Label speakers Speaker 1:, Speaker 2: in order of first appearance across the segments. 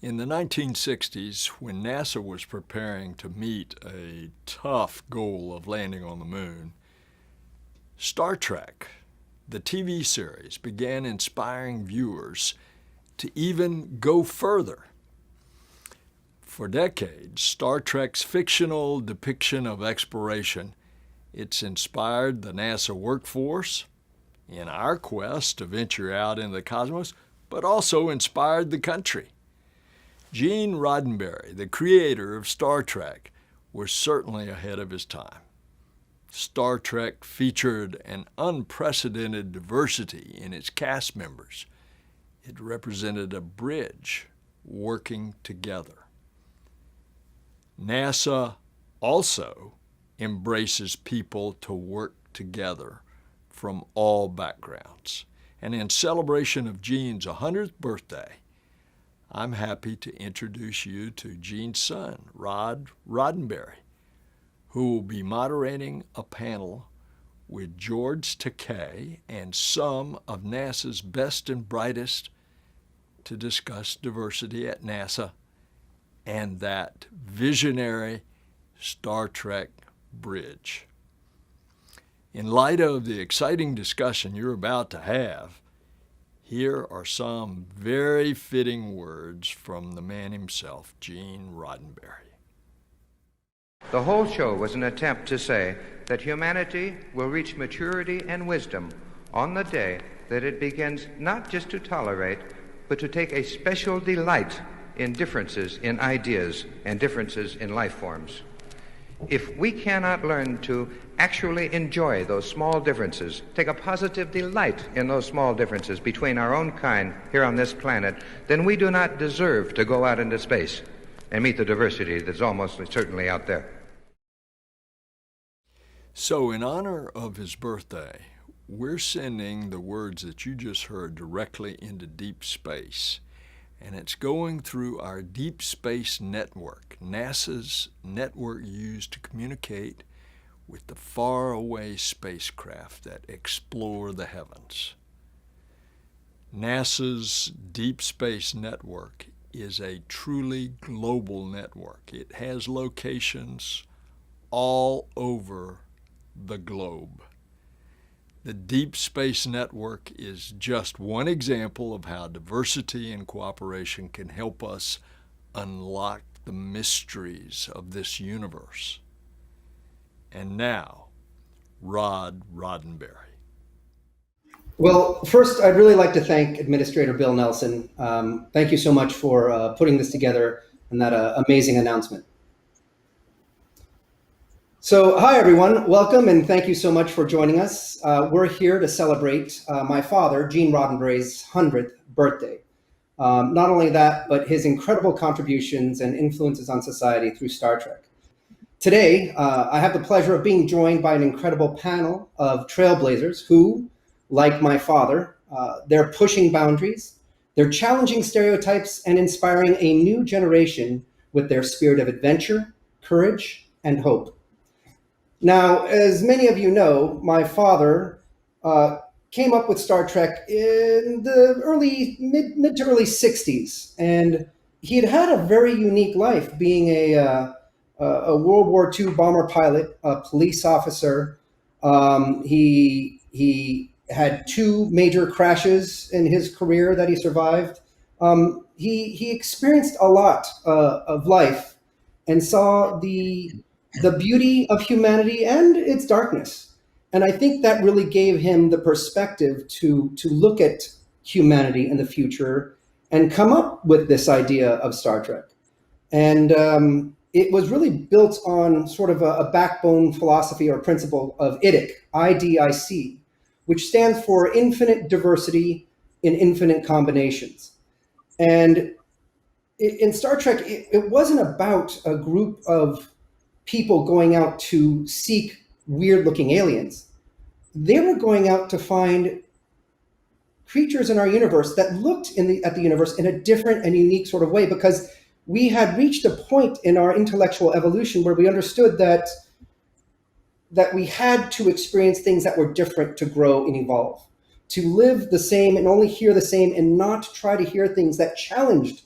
Speaker 1: In the 1960s, when NASA was preparing to meet a tough goal of landing on the moon, Star Trek, the TV series, began inspiring viewers to even go further. For decades, Star Trek's fictional depiction of exploration, it's inspired the NASA workforce in our quest to venture out into the cosmos, but also inspired the country. Gene Roddenberry, the creator of Star Trek, was certainly ahead of his time. Star Trek featured an unprecedented diversity in its cast members. It represented a bridge working together. NASA also embraces people to work together from all backgrounds. And in celebration of Gene's 100th birthday, I'm happy to introduce you to Gene's son, Rod Roddenberry, who will be moderating a panel with George Takei and some of NASA's best and brightest to discuss diversity at NASA and that visionary Star Trek bridge. In light of the exciting discussion you're about to have, here are some very fitting words from the man himself, Gene Roddenberry.
Speaker 2: The whole show was an attempt to say that humanity will reach maturity and wisdom on the day that it begins not just to tolerate, but to take a special delight in differences in ideas and differences in life forms. If we cannot learn to actually enjoy those small differences, take a positive delight in those small differences between our own kind here on this planet, then we do not deserve to go out into space and meet the diversity that's almost certainly out there.
Speaker 1: So in honor of his birthday, we're sending the words that you just heard directly into deep space. And it's going through our Deep Space Network, NASA's network used to communicate with the faraway spacecraft that explore the heavens. NASA's Deep Space Network is a truly global network. It has locations all over the globe. The Deep Space Network is just one example of how diversity and cooperation can help us unlock the mysteries of this universe. And now, Rod Roddenberry.
Speaker 3: Well, first, I'd really like to thank Administrator Bill Nelson. Thank you so much for putting this together and that amazing announcement. So, hi everyone, welcome and thank you so much for joining us. We're here to celebrate my father, Gene Roddenberry's 100th birthday. Not only that, but his incredible contributions and influences on society through Star Trek. Today, I have the pleasure of being joined by an incredible panel of trailblazers who, like my father, they're pushing boundaries, they're challenging stereotypes and inspiring a new generation with their spirit of adventure, courage, and hope. Now, as many of you know, my father came up with Star Trek in the mid to early 60s, and he had had a very unique life, being a World War II bomber pilot, a police officer. He had two major crashes in his career that he survived. He experienced a lot of life and saw the beauty of humanity and its darkness. And I think that really gave him the perspective to look at humanity in the future and come up with this idea of Star Trek. And it was really built on sort of a backbone philosophy or principle of IDIC, IDIC, which stands for infinite diversity in infinite combinations. And in Star Trek, it wasn't about a group of people going out to seek weird-looking aliens. They were going out to find creatures in our universe that looked at the universe in a different and unique sort of way, because we had reached a point in our intellectual evolution where we understood that we had to experience things that were different to grow and evolve, to live the same and only hear the same and not try to hear things that challenged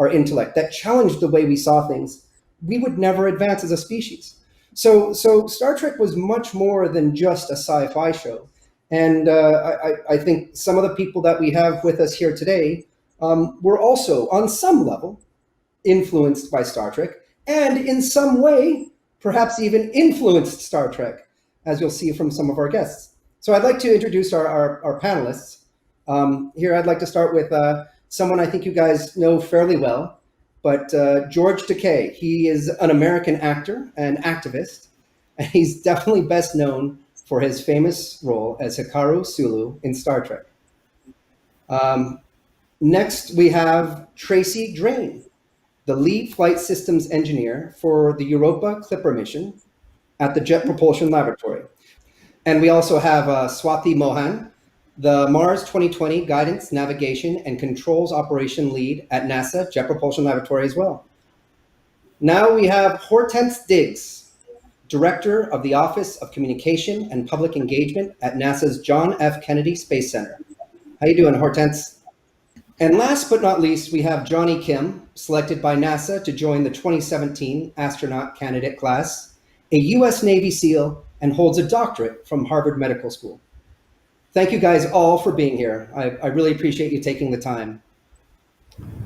Speaker 3: our intellect, that challenged the way we saw things, we would never advance as a species. So Star Trek was much more than just a sci-fi show. And I think some of the people that we have with us here today were also, on some level, influenced by Star Trek, and in some way, perhaps even influenced Star Trek, as you'll see from some of our guests. So I'd like to introduce our panelists. Here, I'd like to start with someone I think you guys know fairly well, but George Takei. He is an American actor and activist, and he's definitely best known for his famous role as Hikaru Sulu in Star Trek. Next, we have Tracy Drain, the lead flight systems engineer for the Europa Clipper mission at the Jet Propulsion Laboratory. And we also have Swati Mohan, the Mars 2020 Guidance, Navigation, and Controls Operation Lead at NASA Jet Propulsion Laboratory as well. Now we have Hortense Diggs, Director of the Office of Communication and Public Engagement at NASA's John F. Kennedy Space Center. How you doing, Hortense? And last but not least, we have Jonny Kim, selected by NASA to join the 2017 astronaut candidate class, a U.S. Navy SEAL, and holds a doctorate from Harvard Medical School. Thank you guys all for being here. I really appreciate you taking the time.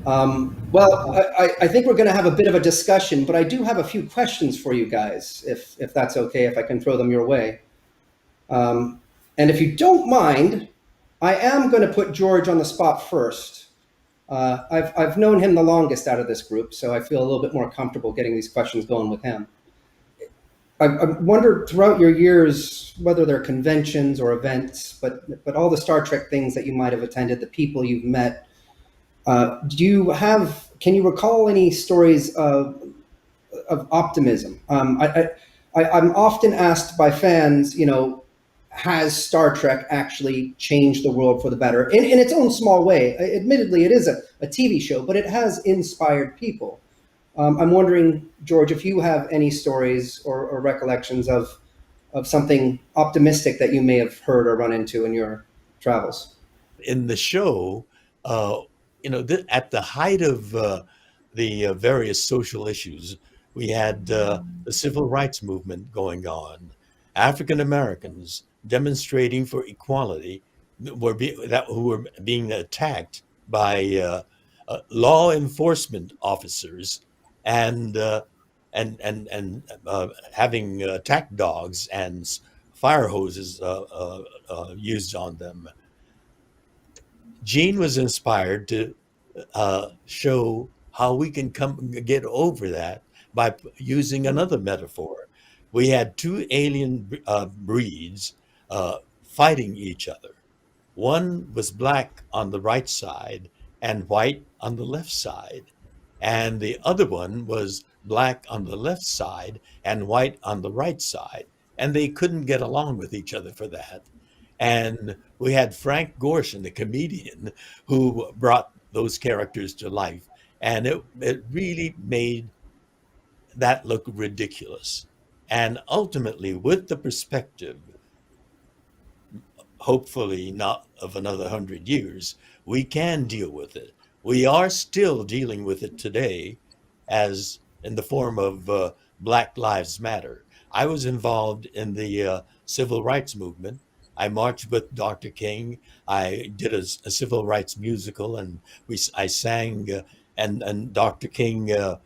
Speaker 3: I think we're going to have a bit of a discussion, but I do have a few questions for you guys, if that's okay, if I can throw them your way. And if you don't mind, I am going to put George on the spot first. I've known him the longest out of this group, so I feel a little bit more comfortable getting these questions going with him. I wondered throughout your years, whether they're conventions or events, but all the Star Trek things that you might have attended, the people you've met, can you recall any stories of optimism? I'm often asked by fans, has Star Trek actually changed the world for the better in its own small way? Admittedly, it is a TV show, but it has inspired people. I'm wondering, George, if you have any stories or recollections of something optimistic that you may have heard or run into in your travels.
Speaker 4: In the show, at the height of the various social issues, we had the civil rights movement going on. African Americans demonstrating for equality who were being attacked by law enforcement officers and having attack dogs and fire hoses used on them. Gene was inspired to show how we can get over that by using another metaphor. We had two alien breeds fighting each other. One was black on the right side and white on the left side. And the other one was black on the left side and white on the right side. And they couldn't get along with each other for that. And we had Frank Gorshin, the comedian, who brought those characters to life. And it really made that look ridiculous. And ultimately, with the perspective, hopefully not of another 100 years, we can deal with it. We are still dealing with it today as in the form of Black Lives Matter. I was involved in the civil rights movement. I marched with Dr. King. I did a civil rights musical, and I sang, and Dr. King heard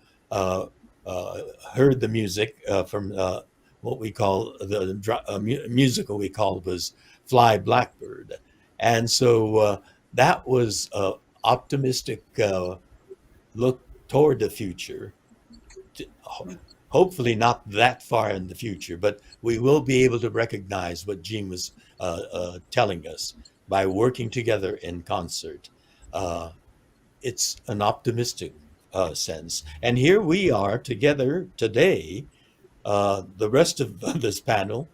Speaker 4: the music from what we call the musical we called was Fly Blackbird. And so that was an optimistic look toward the future. Hopefully not that far in the future, but we will be able to recognize what Gene was telling us by working together in concert. It's an optimistic sense. And here we are together today, the rest of this panel,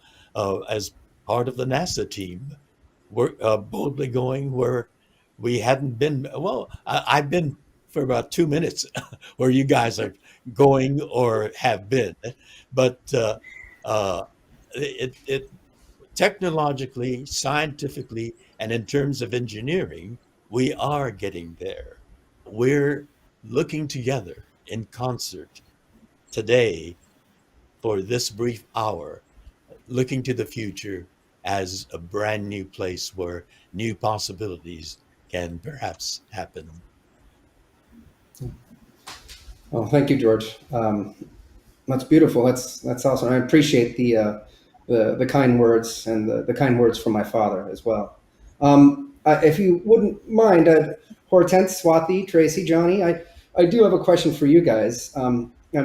Speaker 4: as part of the NASA team, we're boldly going where we hadn't been. Well, I've been for about 2 minutes where you guys are going or have been, but it technologically, scientifically, and in terms of engineering, we are getting there. We're looking together in concert today for this brief hour, looking to the future as a brand new place where new possibilities can perhaps happen.
Speaker 3: Oh, thank you, George. That's beautiful. That's awesome. I appreciate the kind words and the kind words from my father as well. If you wouldn't mind, Hortense, Swati, Tracy, Johnny, I do have a question for you guys.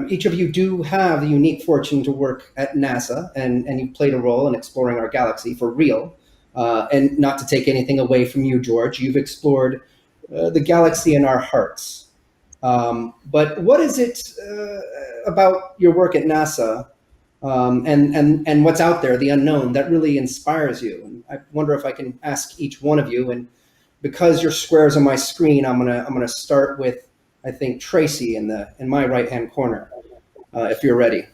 Speaker 3: Each of you do have the unique fortune to work at NASA, and you've played a role in exploring our galaxy for real. And not to take anything away from you, George, you've explored the galaxy in our hearts. But what is it about your work at NASA and what's out there, the unknown, that really inspires you? And I wonder if I can ask each one of you. And because your squares on my screen, I'm gonna start with, I think, Tracy in my right hand corner. If you're ready.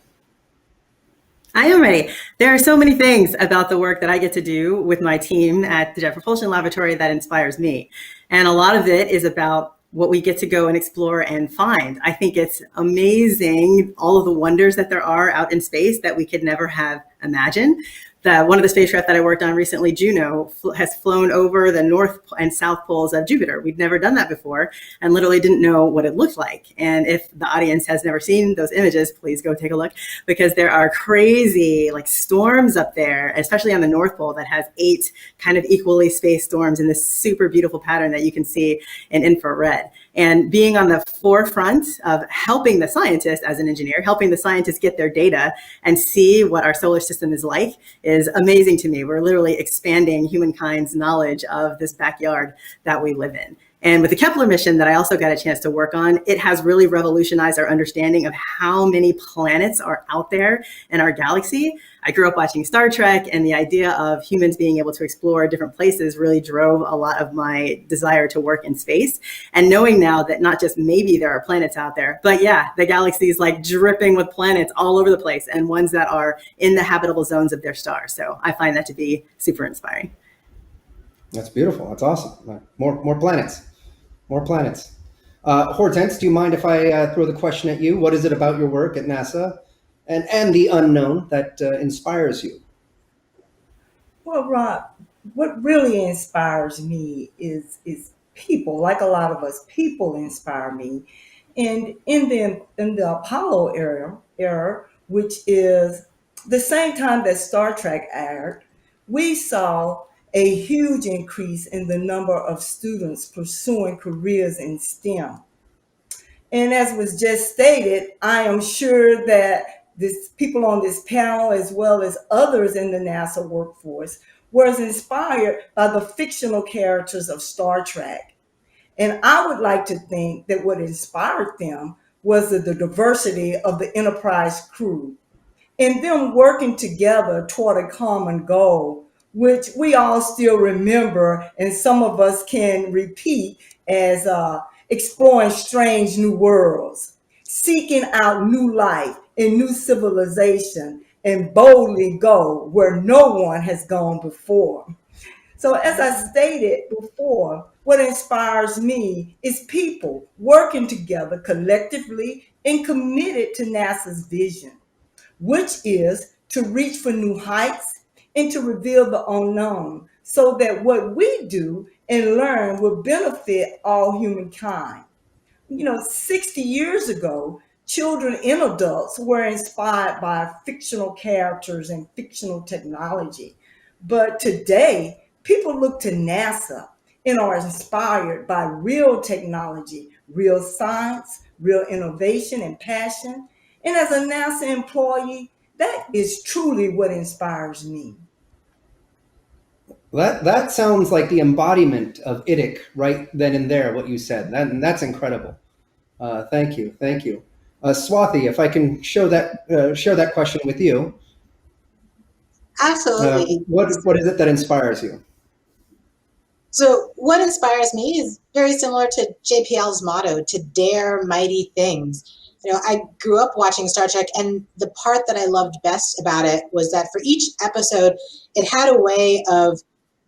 Speaker 5: I am ready. There are so many things about the work that I get to do with my team at the Jet Propulsion Laboratory that inspires me. And a lot of it is about what we get to go and explore and find. I think it's amazing, all of the wonders that there are out in space that we could never have imagined. One of the spacecraft that I worked on recently, Juno, has flown over the north and south poles of Jupiter. We'd never done that before and literally didn't know what it looked like. And if the audience has never seen those images, please go take a look, because there are crazy storms up there, especially on the North Pole, that has 8 kind of equally spaced storms in this super beautiful pattern that you can see in infrared. And being on the forefront of helping the scientists as an engineer, helping the scientists get their data and see what our solar system is like is amazing to me. We're literally expanding humankind's knowledge of this backyard that we live in. And with the Kepler mission that I also got a chance to work on, it has really revolutionized our understanding of how many planets are out there in our galaxy. I grew up watching Star Trek, and the idea of humans being able to explore different places really drove a lot of my desire to work in space. And knowing now that not just maybe there are planets out there, but yeah, the galaxy is dripping with planets all over the place, and ones that are in the habitable zones of their stars. So I find that to be super inspiring.
Speaker 3: That's beautiful. That's awesome. More planets. More planets. Hortense, do you mind if I throw the question at you? What is it about your work at NASA and the unknown that inspires you?
Speaker 6: Well, Rob, what really inspires me is people. Like a lot of us, people inspire me. And in the Apollo era, which is the same time that Star Trek aired, we saw a huge increase in the number of students pursuing careers in STEM. And as was just stated, I am sure that this people on this panel, as well as others in the NASA workforce, was inspired by the fictional characters of Star Trek. And I would like to think that what inspired them was the diversity of the Enterprise crew and them working together toward a common goal, which we all still remember, and some of us can repeat as exploring strange new worlds, seeking out new life and new civilization, and boldly go where no one has gone before. So as I stated before, what inspires me is people working together collectively and committed to NASA's vision, which is to reach for new heights and to reveal the unknown, so that what we do and learn will benefit all humankind. 60 years ago, children and adults were inspired by fictional characters and fictional technology. But today, people look to NASA and are inspired by real technology, real science, real innovation and passion. And as a NASA employee, that is truly what inspires me.
Speaker 3: That sounds like the embodiment of IDIC right then and there, what you said. That's incredible. Thank you. Swati, if I can share that question with you.
Speaker 7: Absolutely.
Speaker 3: What is it that inspires you?
Speaker 7: So what inspires me is very similar to JPL's motto, to dare mighty things. I grew up watching Star Trek, and the part that I loved best about it was that for each episode, it had a way of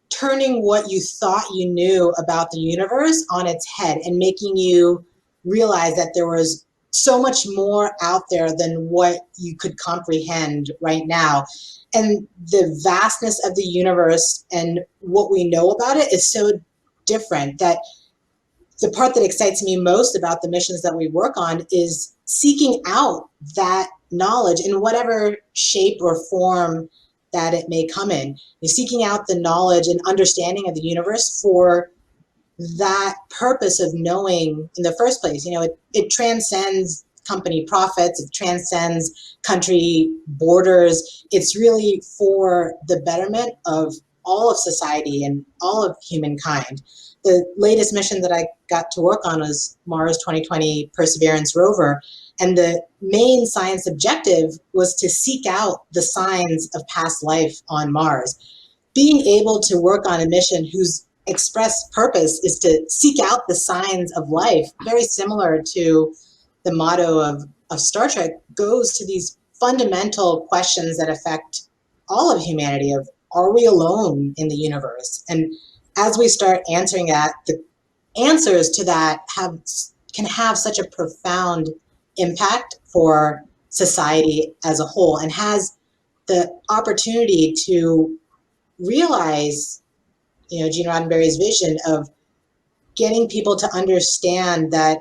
Speaker 7: turning what you thought you knew about the universe on its head and making you realized that there was so much more out there than what you could comprehend right now. And the vastness of the universe and what we know about it is so different that the part that excites me most about the missions that we work on is seeking out that knowledge in whatever shape or form that it may come in. You're seeking out the knowledge and understanding of the universe for that purpose of knowing in the first place. You know, it transcends company profits, it transcends country borders. It's really for the betterment of all of society and all of humankind. The latest mission that I got to work on was Mars 2020 Perseverance rover. And the main science objective was to seek out the signs of past life on Mars. Being able to work on a mission whose express purpose is to seek out the signs of life, very similar to the motto of Star Trek, goes to these fundamental questions that affect all of humanity of, are we alone in the universe? And as we start answering that, the answers to that can have such a profound impact for society as a whole, and has the opportunity to realize, you know, Gene Roddenberry's vision of getting people to understand that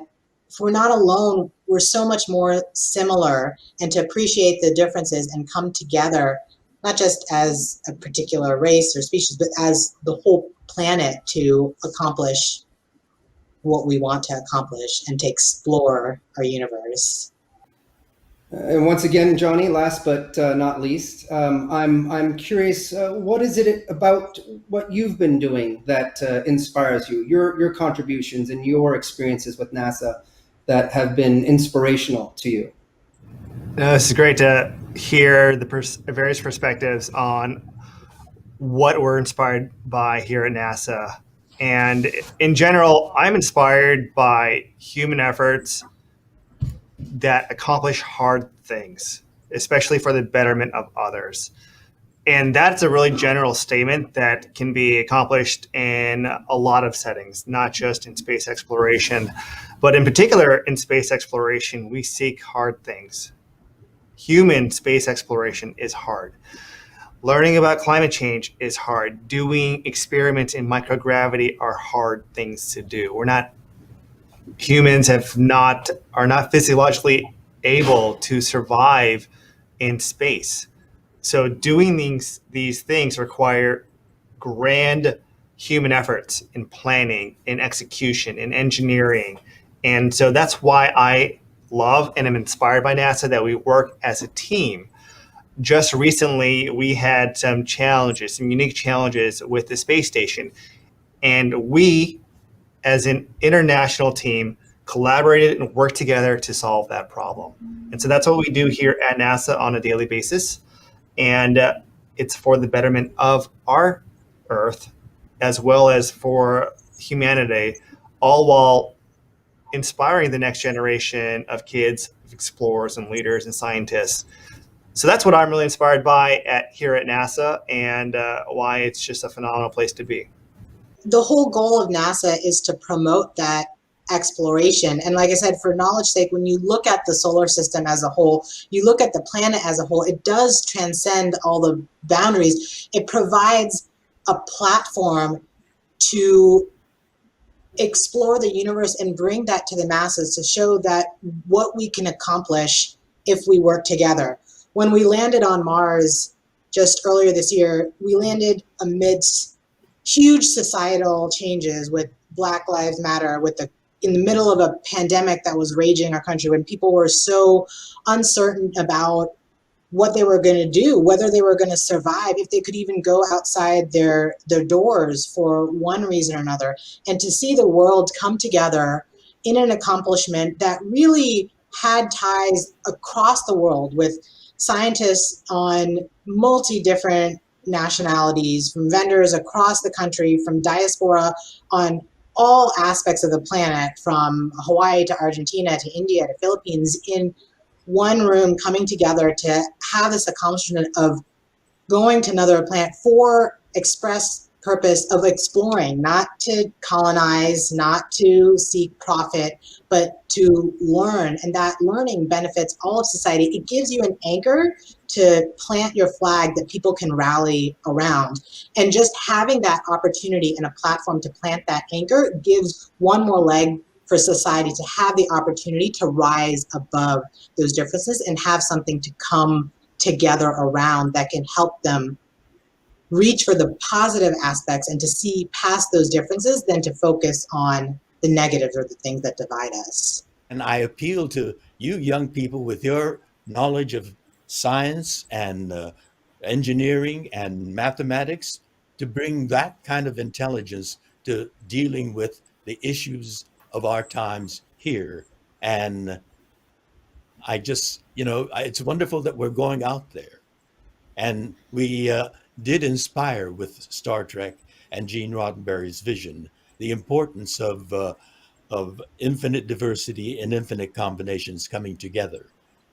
Speaker 7: if we're not alone, we're so much more similar, and to appreciate the differences and come together, not just as a particular race or species, but as the whole planet to accomplish what we want to accomplish and to explore our universe.
Speaker 3: And once again, Jonny, last but not least, I'm curious, what is it about what you've been doing that inspires you? Your contributions and your experiences with NASA that have been inspirational to you?
Speaker 8: This is great to hear the various perspectives on what we're inspired by here at NASA. And in general, I'm inspired by human efforts that accomplish hard things, especially for the betterment of others. And that's a really general statement that can be accomplished in a lot of settings, not just in space exploration, but in particular in space exploration, we seek hard things. Human space exploration is hard. Learning about climate change is hard. Doing experiments in microgravity are hard things to do. Humans are not physiologically able to survive in space. So doing these things require grand human efforts in planning, in execution, in engineering. And so that's why I love and am inspired by NASA, that we work as a team. Just recently, we had some unique challenges with the space station. And we, as an international team, collaborated and worked together to solve that problem. And so that's what we do here at NASA on a daily basis. And it's for the betterment of our Earth, as well as for humanity, all while inspiring the next generation of kids, explorers and leaders and scientists. So that's what I'm really inspired by here at NASA, and why it's just a phenomenal place to be.
Speaker 7: The whole goal of NASA is to promote that exploration. And like I said, for knowledge sake, when you look at the solar system as a whole, you look at the planet as a whole, it does transcend all the boundaries. It provides a platform to explore the universe and bring that to the masses, to show that what we can accomplish if we work together. When we landed on Mars just earlier this year, we landed amidst huge societal changes with Black Lives Matter, in the middle of a pandemic that was raging our country, when people were so uncertain about what they were going to do, whether they were going to survive, if they could even go outside their doors for one reason or another. And to see the world come together in an accomplishment that really had ties across the world, with scientists on multi-different nationalities, from vendors across the country, from diaspora on all aspects of the planet, from Hawaii to Argentina to India to Philippines, in one room, coming together to have this accomplishment of going to another planet for express purpose of exploring, not to colonize, not to seek profit, but to learn. And that learning benefits all of society. It gives you an anchor to plant your flag that people can rally around. And just having that opportunity and a platform to plant that anchor gives one more leg for society to have the opportunity to rise above those differences and have something to come together around that can help them reach for the positive aspects and to see past those differences than to focus on the negatives or the things that divide us.
Speaker 4: And I appeal to you young people with your knowledge of science and engineering and mathematics to bring that kind of intelligence to dealing with the issues of our times here. And I just, it's wonderful that we're going out there. And we did inspire with Star Trek and Gene Roddenberry's vision, the importance of infinite diversity and infinite combinations coming together.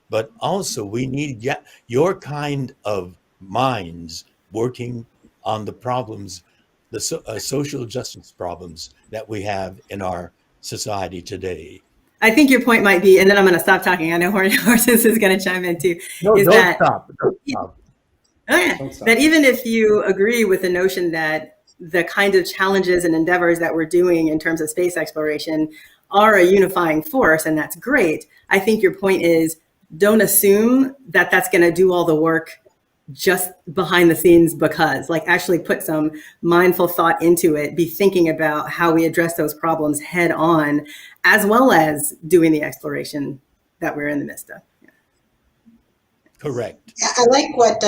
Speaker 4: But also we need your kind of minds working on the problems, the social justice problems that we have in our society today.
Speaker 5: I think your point might be, and then I'm going to stop talking. I know Hortense is going to chime in too.
Speaker 4: No,
Speaker 5: is
Speaker 4: don't
Speaker 5: that,
Speaker 4: stop. Don't stop.
Speaker 5: That even if you agree with the notion that the kind of challenges and endeavors that we're doing in terms of space exploration are a unifying force, and that's great, I think your point is don't assume that that's going to do all the work just behind the scenes, because actually put some mindful thought into it, be thinking about how we address those problems head on, as well as doing the exploration that we're in the midst of. Yeah.
Speaker 4: Correct.
Speaker 7: I like what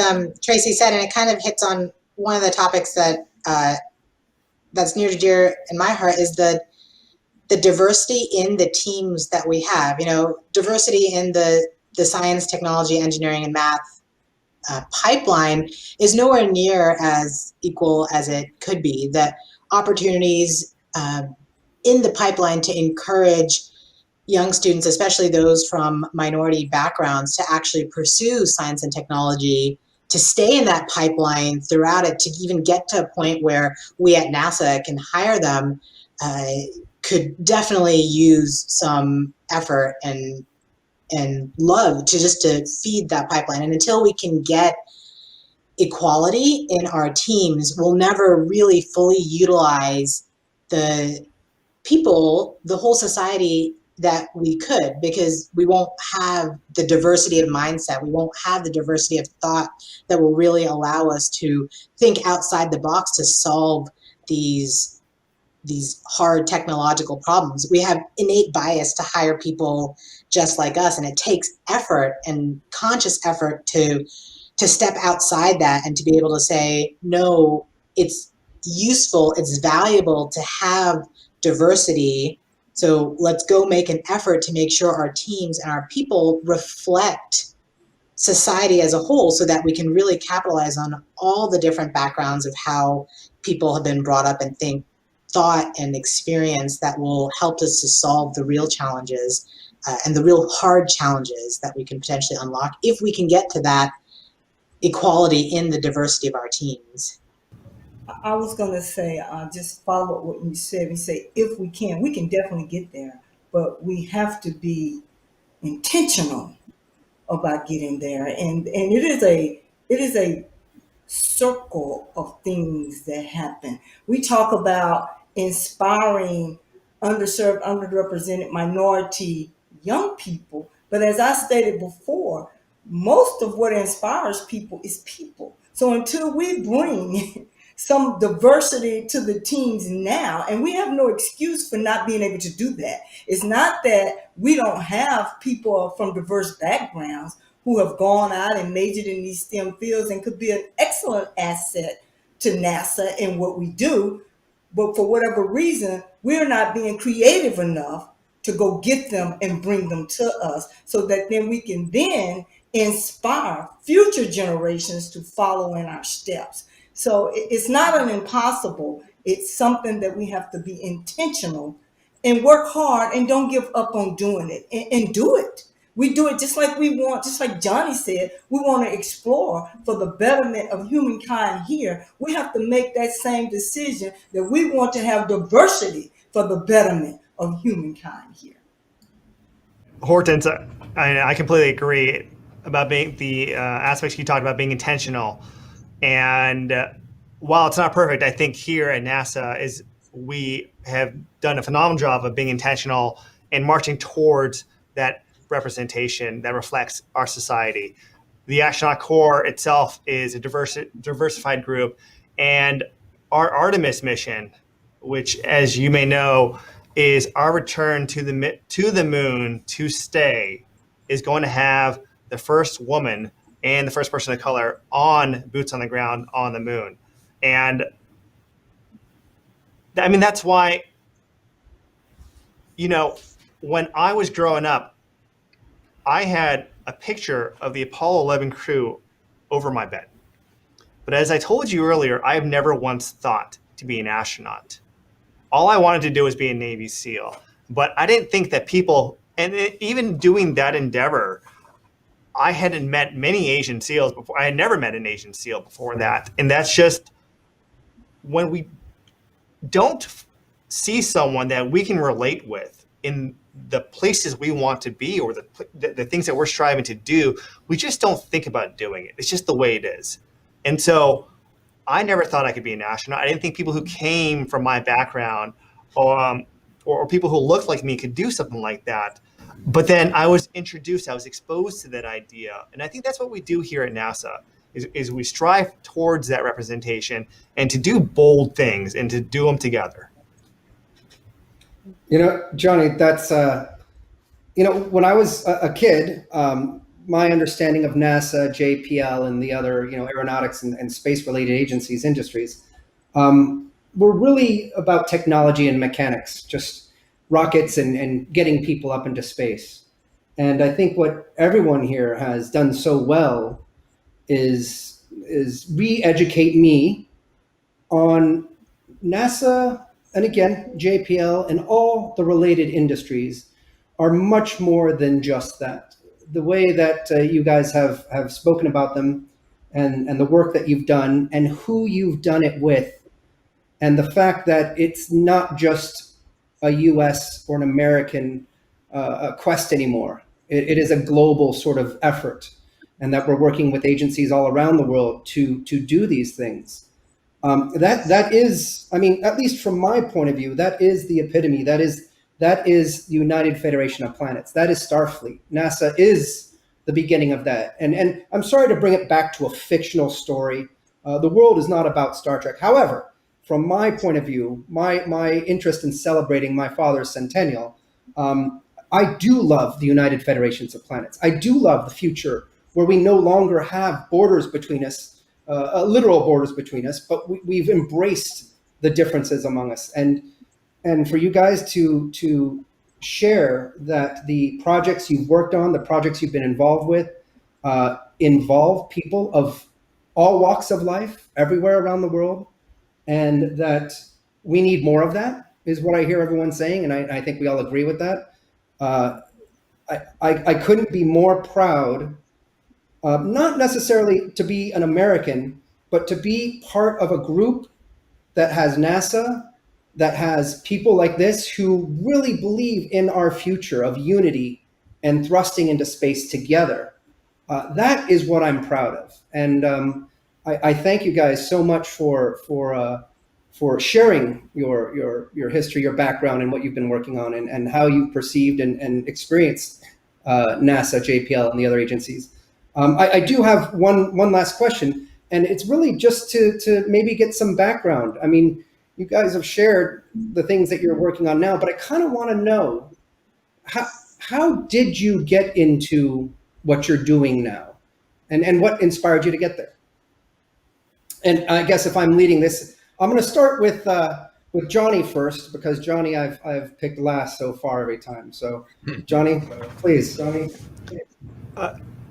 Speaker 7: Tracy said, and it kind of hits on one of the topics that that's near to dear in my heart is the diversity in the teams that we have. Diversity in the science, technology, engineering, and math pipeline is nowhere near as equal as it could be. That opportunities in the pipeline to encourage young students, especially those from minority backgrounds, to actually pursue science and technology, to stay in that pipeline throughout it, to even get to a point where we at NASA can hire them, could definitely use some effort and love to feed that pipeline. And until we can get equality in our teams, we'll never really fully utilize the people, the whole society that we could, because we won't have the diversity of mindset. We won't have the diversity of thought that will really allow us to think outside the box to solve these hard technological problems. We have innate bias to hire people just like us, and it takes effort and conscious effort to step outside that and to be able to say, no, it's useful, it's valuable to have diversity. So let's go make an effort to make sure our teams and our people reflect society as a whole, so that we can really capitalize on all the different backgrounds of how people have been brought up and thought and experience that will help us to solve the real challenges and the real hard challenges that we can potentially unlock if we can get to that equality in the diversity of our teams.
Speaker 6: I was going to say, just follow what you said. We say, if we can definitely get there, but we have to be intentional about getting there. And it is a circle of things that happen. We talk about inspiring underserved, underrepresented minority young people. But as I stated before, most of what inspires people is people. So until we bring some diversity to the teams now, and we have no excuse for not being able to do that. It's not that we don't have people from diverse backgrounds who have gone out and majored in these STEM fields and could be an excellent asset to NASA in what we do. But for whatever reason, we're not being creative enough to go get them and bring them to us, so that then we can then inspire future generations to follow in our steps. So it's not an impossible. It's something that we have to be intentional and work hard and don't give up on doing it, and do it. We do it just like Jonny said, we want to explore for the betterment of humankind here. We have to make that same decision that we want to have diversity for the betterment of humankind here.
Speaker 8: Hortense, I completely agree about being the aspects you talked about being intentional. And while it's not perfect, I think here at NASA we have done a phenomenal job of being intentional and marching towards that representation that reflects our society. The Astronaut Corps itself is a diversified group, and our Artemis mission, which, as you may know, is our return to the moon to stay, is going to have the first woman and the first person of color on boots on the ground on the moon. And I mean, that's why, when I was growing up, I had a picture of the Apollo 11 crew over my bed. But as I told you earlier, I have never once thought to be an astronaut. All I wanted to do was be a Navy SEAL. But I didn't think that people, and even doing that endeavor, I hadn't met many Asian SEALs before. I had never met an Asian SEAL before that. And that's just when we don't see someone that we can relate with in the places we want to be, or the things that we're striving to do, we just don't think about doing it. It's just the way it is. And so I never thought I could be an astronaut. I didn't think people who came from my background or people who looked like me could do something like that. But then I was exposed to that idea. And I think that's what we do here at NASA, is we strive towards that representation and to do bold things and to do them together.
Speaker 3: Jonny, that's, when I was a kid, my understanding of NASA, JPL, and the other, aeronautics and space-related agencies, industries, were really about technology and mechanics, just rockets and getting people up into space. And I think what everyone here has done so well is re-educate me on NASA, and again, JPL and all the related industries are much more than just that. The way that you guys have spoken about them and the work that you've done and who you've done it with, and the fact that it's not just a US or an American quest anymore. It is a global sort of effort, and that we're working with agencies all around the world to do these things. That is, at least from my point of view, that is the epitome. That is the United Federation of Planets. That is Starfleet. NASA is the beginning of that. And I'm sorry to bring it back to a fictional story. The world is not about Star Trek. However, from my point of view, my interest in celebrating my father's centennial, I do love the United Federations of Planets. I do love the future where we no longer have borders between us, literal borders between us, but we've embraced the differences among us. And for you guys to share that the projects you've worked on, the projects you've been involved with, involve people of all walks of life everywhere around the world, and that we need more of that is what I hear everyone saying, and I think we all agree with that. I couldn't be more proud, not necessarily to be an American, but to be part of a group that has NASA, that has people like this who really believe in our future of unity and thrusting into space together. That is what I'm proud of. And I thank you guys so much for sharing your history, your background, and what you've been working on, and how you've perceived and experienced NASA, JPL, and the other agencies. I do have one last question, and it's really just to maybe get some background. I mean, you guys have shared the things that you're working on now, but I kind of want to know, how did you get into what you're doing now, and what inspired you to get there? And I guess if I'm leading this, I'm going to start with Jonny first, because Jonny I've picked last so far every time. So Jonny, please, Jonny.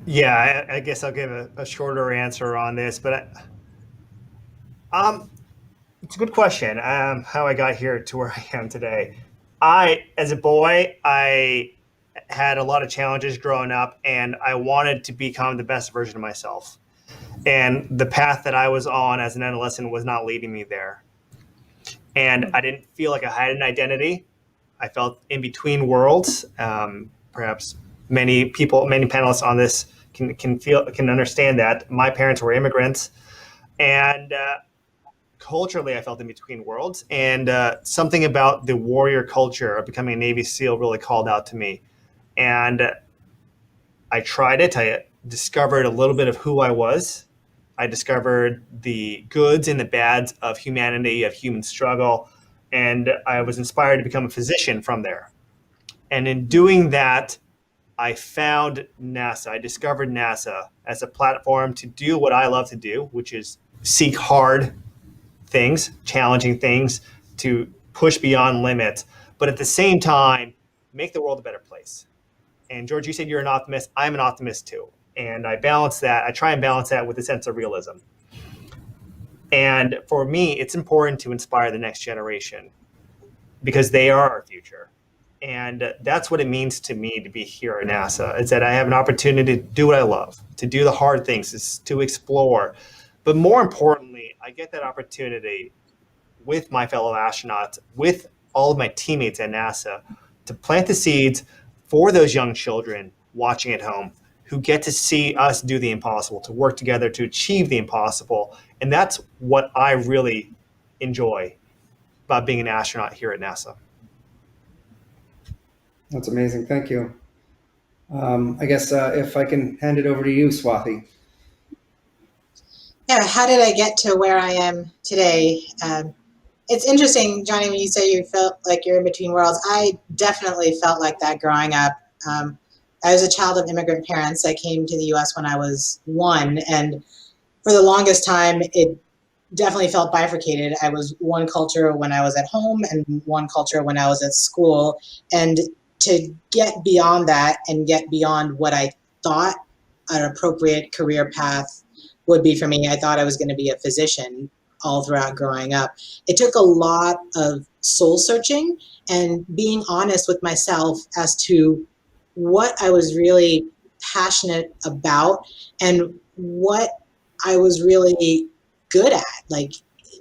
Speaker 8: Yeah, I guess I'll give a shorter answer on this, but it's a good question. How I got here to where I am today. As a boy, I had a lot of challenges growing up, and I wanted to become the best version of myself. And the path that I was on as an adolescent was not leading me there. And I didn't feel like I had an identity. I felt in between worlds. Perhaps many panelists on this can understand that. My parents were immigrants, and culturally, I felt in between worlds. And something about the warrior culture of becoming a Navy SEAL really called out to me. And I tried it. I discovered a little bit of who I was. I discovered the goods and the bads of humanity, of human struggle, and I was inspired to become a physician from there. And in doing that, I found NASA. I discovered NASA as a platform to do what I love to do, which is seek hard things, challenging things, to push beyond limits, but at the same time, make the world a better place. And George, you said you're an optimist. I'm an optimist too. And I try and balance that with a sense of realism. And for me, it's important to inspire the next generation because they are our future. And that's what it means to me to be here at NASA, is that I have an opportunity to do what I love, to do the hard things, to explore. But more importantly, I get that opportunity with my fellow astronauts, with all of my teammates at NASA, to plant the seeds for those young children watching at home who get to see us do the impossible, to work together to achieve the impossible. And that's what I really enjoy about being an astronaut here at NASA.
Speaker 3: That's amazing. Thank you. I guess if I can hand it over to you, Swati.
Speaker 7: Yeah, how did I get to where I am today? It's interesting, Jonny, when you say you felt like you're in between worlds. I definitely felt like that growing up. I was a child of immigrant parents. I came to the U.S. when I was 1, and for the longest time, it definitely felt bifurcated. I was one culture when I was at home and one culture when I was at school. And to get beyond that and get beyond what I thought an appropriate career path would be for me, I thought I was going to be a physician all throughout growing up. It took a lot of soul searching and being honest with myself as to what I was really passionate about and what I was really good at. Like,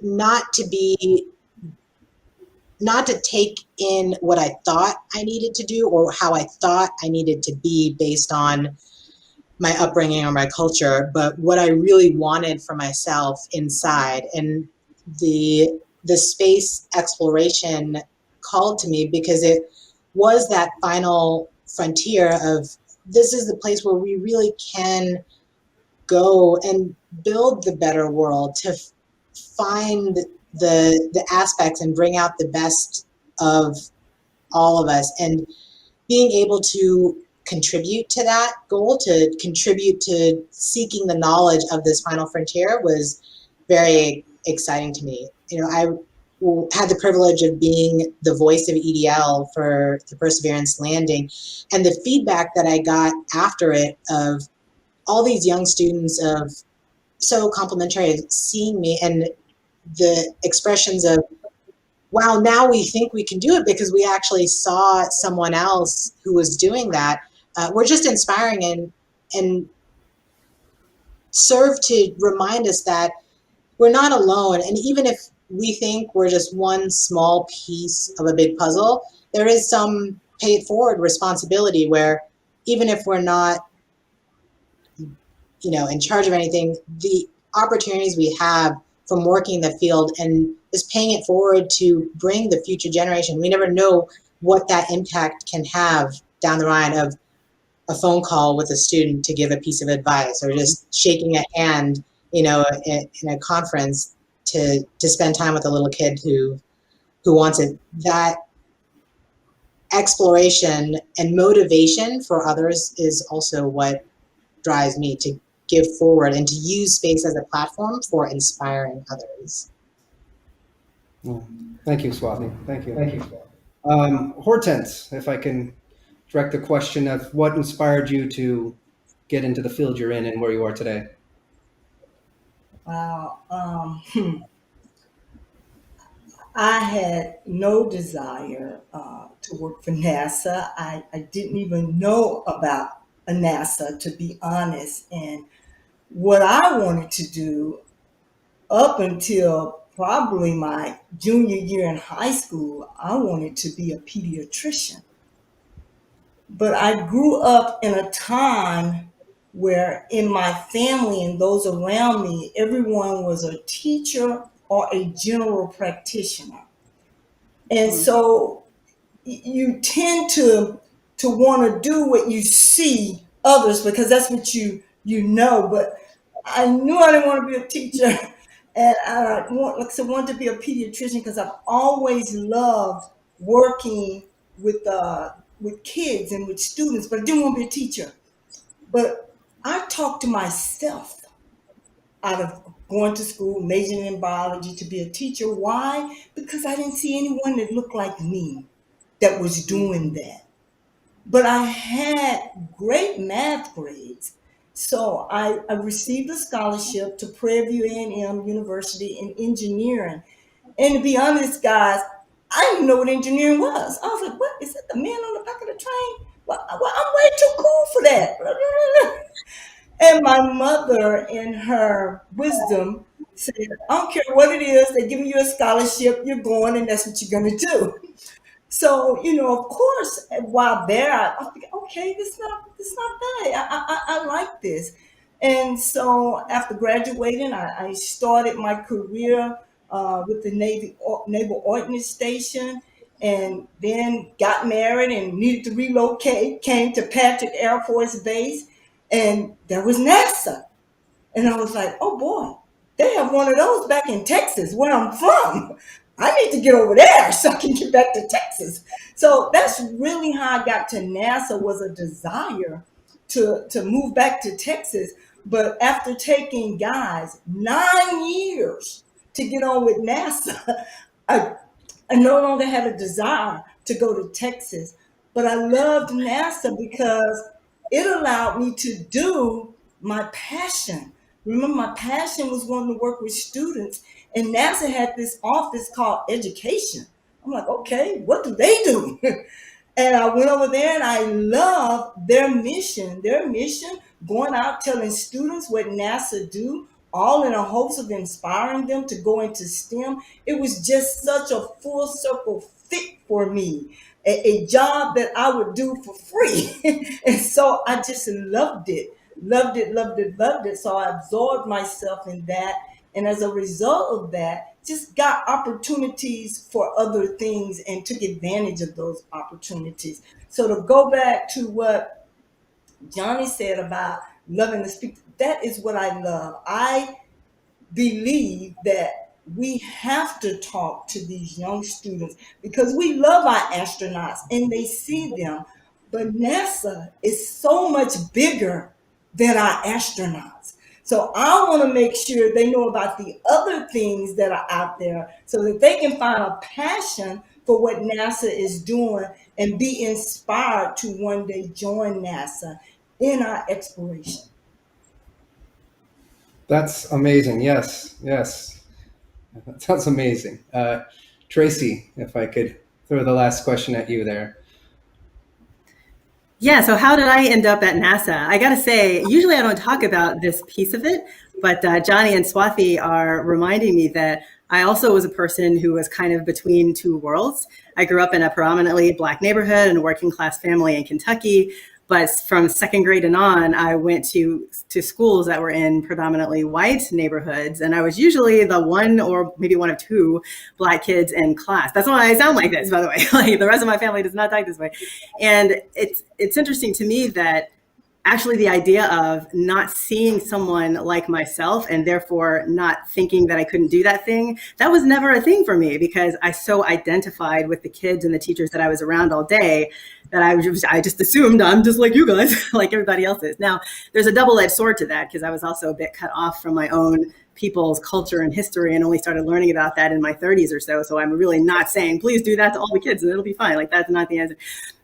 Speaker 7: not to take in what I thought I needed to do or how I thought I needed to be based on my upbringing or my culture, but what I really wanted for myself inside. And the space exploration called to me because it was that final frontier of, this is the place where we really can go and build the better world, to find the aspects and bring out the best of all of us. And being able to contribute to that goal, to contribute to seeking the knowledge of this final frontier, was very exciting to me. You know, I had the privilege of being the voice of EDL for the Perseverance landing, and the feedback that I got after it of all these young students of so complimentary of seeing me, and the expressions of, wow, now we think we can do it because we actually saw someone else who was doing that, were just inspiring and serve to remind us that we're not alone. And even if we think we're just one small piece of a big puzzle, there is some pay it forward responsibility where even if we're not, in charge of anything, the opportunities we have from working in the field and just paying it forward to bring the future generation. We never know what that impact can have down the line of a phone call with a student to give a piece of advice, or just shaking a hand, in a conference to spend time with a little kid who wants it. That exploration and motivation for others is also what drives me to give forward and to use space as a platform for inspiring others.
Speaker 3: Yeah. Thank you, Swati. Thank you. Hortense, if I can direct the question of what inspired you to get into the field you're in and where you are today.
Speaker 6: Wow. I had no desire to work for NASA. I didn't even know about a NASA, to be honest. And what I wanted to do up until probably my junior year in high school, I wanted to be a pediatrician. But I grew up in a time where in my family and those around me, everyone was a teacher or a general practitioner. And so you tend to want to do what you see others because that's what you know. But I knew I didn't want to be a teacher, and like I said, wanted to be a pediatrician because I've always loved working with kids and with students, but I didn't want to be a teacher. But I talked to myself out of going to school, majoring in biology to be a teacher. Why? Because I didn't see anyone that looked like me that was doing that. But I had great math grades. So I received a scholarship to Prairie View A&M University in engineering. And to be honest, guys, I didn't know what engineering was. I was like, what? Is it the man on the back of the train? Well, I'm way too cool for that. And my mother, in her wisdom, said, I don't care what it is, they're giving you a scholarship, you're going, and that's what you're going to do. So, of course, while there, I think, okay, this not bad. I like this. And so after graduating, I started my career with the Naval Ordnance Station, and then got married and needed to relocate, came to Patrick Air Force Base, and there was NASA. And I was like, oh boy, they have one of those back in Texas where I'm from. I need to get over there so I can get back to Texas. So that's really how I got to NASA, was a desire to move back to Texas. But after taking, guys, 9 years to get on with NASA, I no longer had a desire to go to Texas. But I loved NASA because it allowed me to do my passion. Remember, my passion was wanting to work with students, and NASA had this office called education. I'm like, okay, what do they do? And I went over there and I loved their mission. Their mission, going out telling students what NASA do, all in a hopes of inspiring them to go into STEM. It was just such a full circle fit for me, a job that I would do for free. And so I just loved it, loved it, loved it, loved it. So I absorbed myself in that. And as a result of that, just got opportunities for other things and took advantage of those opportunities. So to go back to what Jonny said about loving to speak, that is what I love. I believe that we have to talk to these young students because we love our astronauts and they see them. But NASA is so much bigger than our astronauts. So I want to make sure they know about the other things that are out there so that they can find a passion for what NASA is doing and be inspired to one day join NASA in our exploration.
Speaker 3: That's amazing. Yes, yes. That sounds amazing. Tracy, if I could throw the last question at you there.
Speaker 5: Yeah, so how did I end up at NASA? I got to say, usually I don't talk about this piece of it, but Jonny and Swati are reminding me that I also was a person who was kind of between two worlds. I grew up in a predominantly Black neighborhood and a working class family in Kentucky. But from second grade and on, I went to schools that were in predominantly white neighborhoods. And I was usually the one or maybe one of two Black kids in class. That's why I sound like this, by the way. Like the rest of my family does not talk this way. And it's interesting to me that actually the idea of not seeing someone like myself and therefore not thinking that I couldn't do that thing, that was never a thing for me because I so identified with the kids and the teachers that I was around all day that I just assumed I'm just like you guys, like everybody else is. Now, there's a double-edged sword to that because I was also a bit cut off from my own people's culture and history and only started learning about that in my 30s or so. So I'm really not saying, please do that to all the kids and it'll be fine. Like that's not the answer.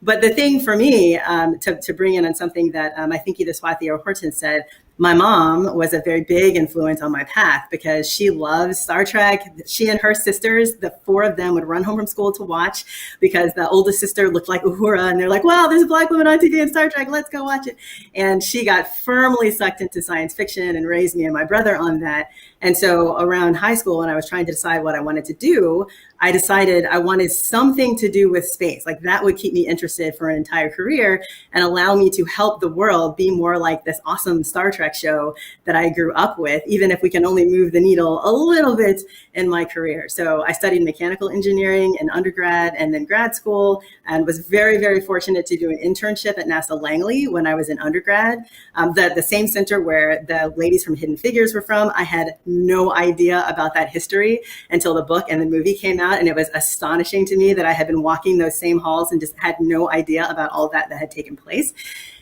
Speaker 5: But the thing for me to bring in on something that I think either Swati or Hortense said, My mom was a very big influence on my path because she loves Star Trek. She and her sisters, the four of them, would run home from school to watch because the oldest sister looked like Uhura, and they're like, wow, there's a black woman on TV in Star Trek, let's go watch it. And she got firmly sucked into science fiction and raised me and my brother on that. And so around high school, when I was trying to decide what I wanted to do, I decided I wanted something to do with space. Like that would keep me interested for an entire career and allow me to help the world be more like this awesome Star Trek show that I grew up with, even if we can only move the needle a little bit in my career. So I studied mechanical engineering in undergrad and then grad school, and was very, very fortunate to do an internship at NASA Langley when I was in undergrad. The same center where the ladies from Hidden Figures were from. I had no idea about that history until the book and the movie came out, and it was astonishing to me that I had been walking those same halls and just had no idea about all that had taken place.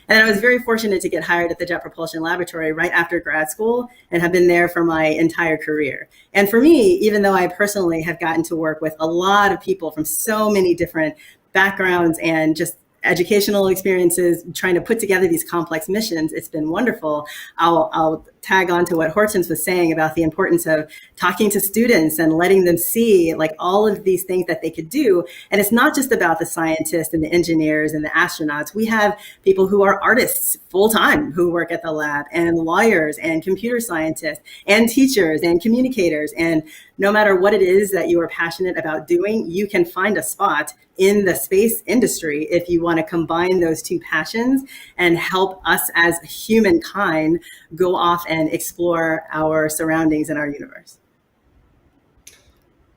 Speaker 5: And I was very fortunate to get hired at the Jet Propulsion Laboratory right after grad school and have been there for my entire career. And for me, even though I personally have gotten to work with a lot of people from so many different backgrounds and just educational experiences, trying to put together these complex missions, it's been wonderful. I'll tag on to what Hortense was saying about the importance of talking to students and letting them see like all of these things that they could do. And it's not just about the scientists and the engineers and the astronauts. We have people who are artists full time who work at the lab, and lawyers and computer scientists and teachers and communicators. And no matter what it is that you are passionate about doing, you can find a spot in the space industry if you want to combine those two passions and help us as humankind go off and explore our surroundings and our universe.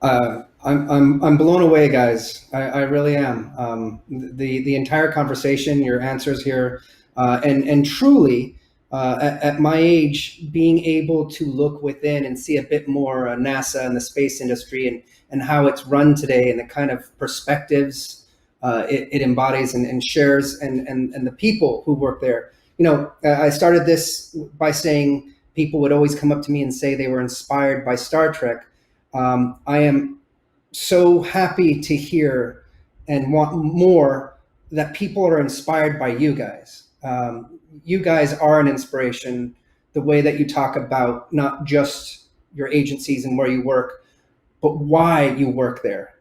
Speaker 3: I'm blown away, guys. I really am. The entire conversation, your answers here, and truly, at my age, being able to look within and see a bit more NASA and the space industry and how it's run today, and the kind of perspectives it embodies and shares, and the people who work there. You know, I started this by saying people would always come up to me and say they were inspired by Star Trek. I am so happy to hear and want more that people are inspired by you guys. You guys are an inspiration, the way that you talk about not just your agencies and where you work, but why you work there,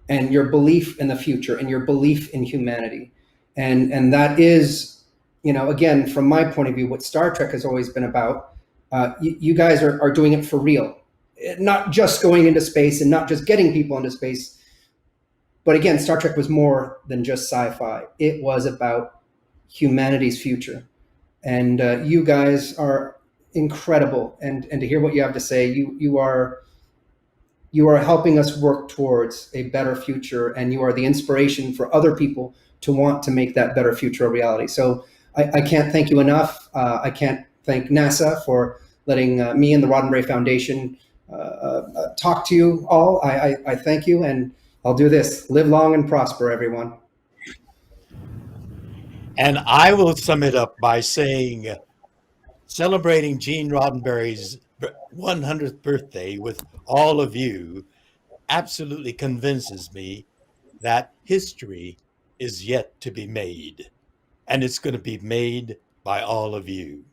Speaker 3: and your belief in the future and your belief in humanity. And that is, you know, again, from my point of view, what Star Trek has always been about. You guys are doing it for real, not just going into space and not just getting people into space. But again, Star Trek was more than just sci-fi. It was about humanity's future. And you guys are incredible. And to hear what you have to say, you are helping us work towards a better future, and you are the inspiration for other people to want to make that better future a reality. So I can't thank you enough. I can't thank NASA for letting me and the Roddenberry Foundation talk to you all. I thank you, and I'll do this. Live long and prosper, everyone.
Speaker 4: And I will sum it up by saying, celebrating Gene Roddenberry's 100th birthday with all of you absolutely convinces me that history is yet to be made. And it's going to be made by all of you.